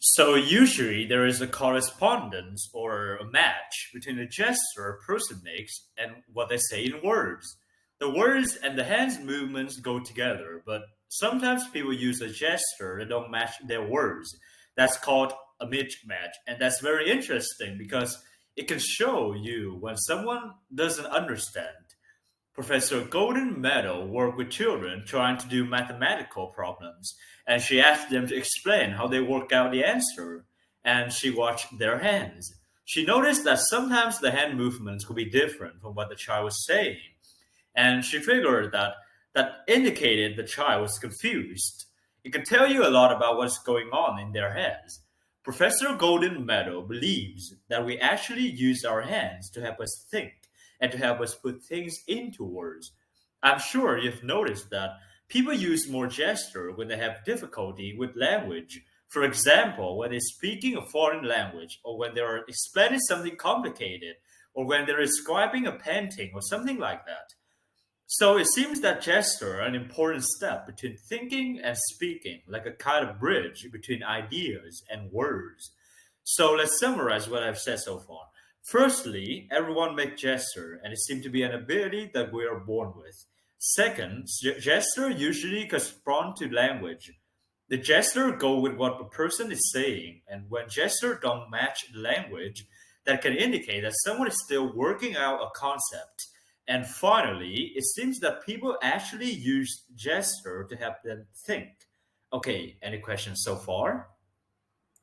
So usually there is a correspondence or a match between the gesture a person makes and what they say in words. The words and the hands movements go together, but sometimes people use a gesture that don't match their words. That's called a mismatch, and that's very interesting because it can show you when someone doesn't understand. Professor Golden Meadow worked with children trying to do mathematical problems, and she asked them to explain how they work out the answer, and she watched their hands. She noticed that sometimes the hand movements could be different from what the child was saying, and she figured that that indicated the child was confused. It can tell you a lot about what's going on in their heads. Professor Golden Meadow believes that we actually use our hands to help us think and to help us put things into words. I'm sure you've noticed that people use more gesture when they have difficulty with language. For example, when they're speaking a foreign language, or when they're explaining something complicated, or when they're describing a painting, or something like that. So it seems that gestures are an important step between thinking and speaking, like a kind of bridge between ideas and words. So let's summarize what I've said so far. Firstly, everyone makes gesture, and it seems to be an ability that we are born with. Second, gesture usually correspond to language. The gesture go with what the person is saying, and when gesture don't match the language, that can indicate that someone is still working out a concept. And finally, it seems that people actually use gesture to help them think. Okay, any questions so far?